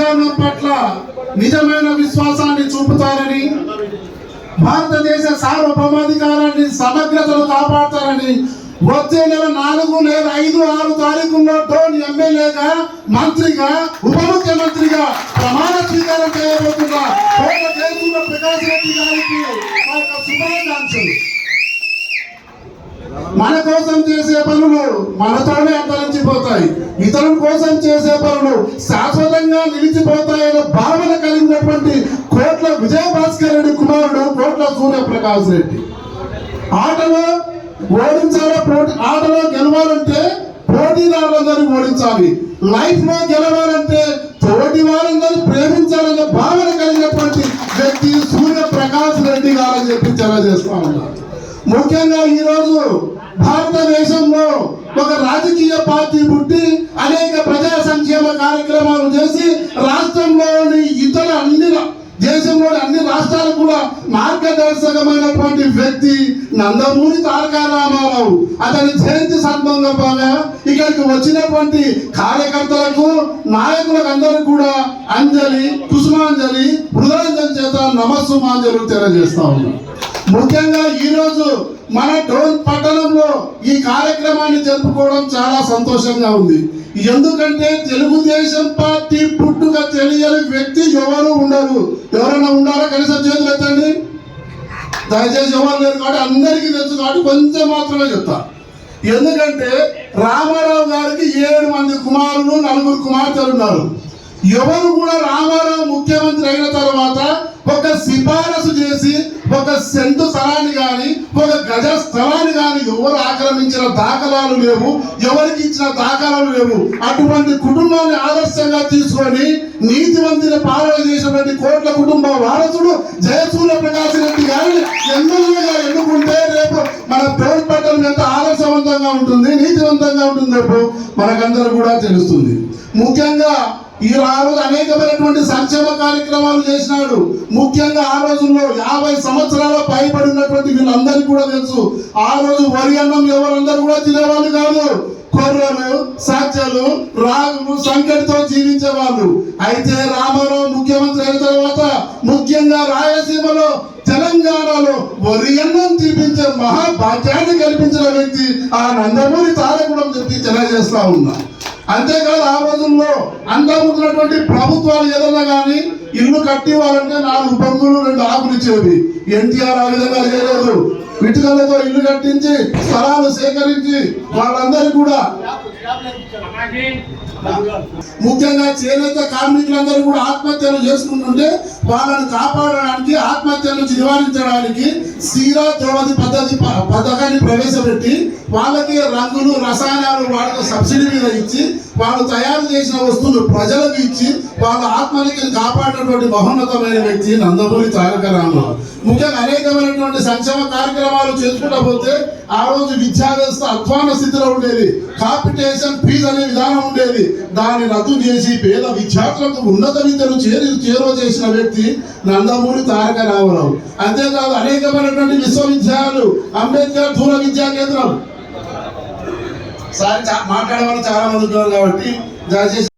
రాజ్యాంగం పట్ల నిజమైన విశ్వాసాన్ని చూపుతారని, భారతదేశ సార్వభౌమాధికారాన్ని సమగ్రతను కాపాడతారని వచ్చే నెల 4 లేదా 5, 6 తారీఖుల్లో డోన్ ఎమ్మెల్యేగా, మంత్రిగా, ఉప ముఖ్యమంత్రిగా ప్రమాణ స్వీకారం చేయబోతున్న కోట జయసూర్య ప్రకాష్ రెడ్డి గారికి శుభాకాంక్షలు. మన కోసం చేసే పనులు మనతోనే అంతరించిపోతాయి, ఇతరుల కోసం చేసే పనులు శాశ్వతంగా నిలిచిపోతాయనే భావన కలిగినటువంటి కోట్ల విజయభాస్కర్ రెడ్డి కుమారుడు కోట్ల సూర్యప్రకాష్ రెడ్డి. ఆటలో ఆటలో గెలవాలంటే పోటీదారులందరూ ఓడించాలి, లైఫ్ లో గెలవాలంటే తోటి వారందరూ ప్రేమించాలనే భావన కలిగినటువంటి వ్యక్తి సూర్యప్రకాష్ రెడ్డి గారని చెప్పి తెలియజేస్తా ఉన్నారు. ముఖ్యంగా ఈరోజు భారతదేశంలో ఒక రాజకీయ పార్టీ పుట్టి అనేక ప్రజా సంక్షేమ కార్యక్రమాలు చేసి రాష్ట్రంలోని దేశంలోని అన్ని రాష్ట్రాలు కూడా మార్గదర్శకమైనటువంటి వ్యక్తి నందమూరి తారక రామారావు. అతని జయంతి సందర్భంగా ఇక్కడికి వచ్చినటువంటి కార్యకర్తలకు, నాయకులకు అందరూ కూడా అంజలి, కుసుమాంజలి, హృదయాంజలి చేత నమస్సుమాంజలు తెలియజేస్తా ఉన్నాం. ముఖ్యంగా ఈరోజు మన డోన్ పట్టణంలో ఈ కార్యక్రమాన్ని జరుపుకోవడం చాలా సంతోషంగా ఉంది. ఎందుకంటే తెలుగుదేశం పార్టీ పుట్టుక తెలియని వ్యక్తి ఎవరు ఉండరు. ఎవరైనా ఉన్నారా? కనీసం చేతులు ఎత్తండి. దయచేసి ఎవరు లేరు కాబట్టి అందరికీ తెలుసు కాబట్టి కొంచెం మాత్రమే చెప్తా. ఎందుకంటే రామారావు గారికి 7 మంది కుమారులు, 4 కుమార్తెలు ఉన్నారు. ఎవరు కూడా రామారావు ముఖ్యమంత్రి అయిన తర్వాత ఒక సిఫారసు చేసి ఒక సెంటు స్థలాన్ని కానీ, ఒక గజ స్థలాన్ని కానీ ఎవరు ఆక్రమించిన దాఖలాలు లేవు, ఎవరికి ఇచ్చిన దాఖలాలు లేవు. అటువంటి కుటుంబాన్ని ఆదర్శంగా తీసుకొని నీతివంతుల పాలన చేసినటువంటి కోట్ల కుటుంబ వారసుడు జయసూర్య ప్రకాష్ రెడ్డి గారిని ఎమ్మెల్యేగా ఎన్నుకుంటే రేపు మన డోన్ పట్టణం ఎంత ఆదర్శవంతంగా ఉంటుంది, నీతివంతంగా ఉంటుంది రేపు మనకందరూ కూడా తెలుస్తుంది. ముఖ్యంగా ఈ రోజు అనేకమైనటువంటి సంక్షేమ కార్యక్రమాలు చేసినాడు. ముఖ్యంగా ఆ రోజుల్లో 50 సంవత్సరాల పైబడినటువంటి వీళ్ళందరికీ కూడా తెలుసు. ఆ రోజు వరి అన్నం ఎవరందరూ కూడా తినేవాళ్ళు కాదు. కొర్రలు, సజ్జలు, రాగులు, సంకటితో జీవించే వాళ్ళు. అయితే రామారావు ముఖ్యమంత్రి అయిన తర్వాత ముఖ్యంగా రాయలసీమలో, తెలంగాణలో వరి అన్నం తినిపించే మహాభాగ్యాన్ని కల్పించిన వ్యక్తి ఆ నందమూరి తారకుడు చెప్పి తెలియజేస్తా ఉన్నా. అంతేకాదు ఆ రోజుల్లో అంతకుమున్నటువంటి ప్రభుత్వాలు ఏదన్నా కానీ ఇల్లు కట్టివ్వాలంటే 4 పంగులు 2 ఆకులు ఇచ్చేవి. ఎన్టీఆర్ ఆ విధంగా చేయలేదు. ఇటుకలతో ఇల్లు కట్టించి స్థలాలు సేకరించి వాళ్ళందరూ కూడా ముఖ్యంగా చేనేత కార్మికులందరూ కూడా ఆత్మహత్యలు చేసుకుంటుంటే వాళ్ళని కాపాడడానికి, ఆత్మహత్యల నుంచి నివారించడానికి సీరా ద్రౌపది పథకాన్ని ప్రవేశపెట్టి వాళ్ళకి రంగులు, రసాయనాలు వాళ్ళకి సబ్సిడీ మీద ఇచ్చి వాళ్ళు తయారు చేసిన వస్తువులు ప్రజలకు ఇచ్చి వాళ్ళ ఆత్మనికి కాపాడినటువంటి మహోన్నతమైన వ్యక్తి నందమూరి తారక రామారావు. ముఖ్యంగా అనేకమైనటువంటి సంక్షేమ కార్యక్రమాలు చేసుకుంటా పోతే ఆ రోజు విద్యా వ్యవస్థ అధ్వాన స్థితిలో ఉండేది. కాంపిటీషన్ ఫీజు అనే విధానం ఉండేది. దాన్ని రద్దు చేసి పేద విద్యార్థులకు ఉన్నత విద్యను చేరువ చేసిన వ్యక్తి నందమూరి తారక రామారావు. అంతేకాదు అనేకమైనటువంటి విశ్వవిద్యాలయాలు, అంబేద్కర్ దూర విద్యా కేంద్రం మాట్లాడే వాళ్ళు చాలా మంది ఉన్నారు కాబట్టి దయచేసి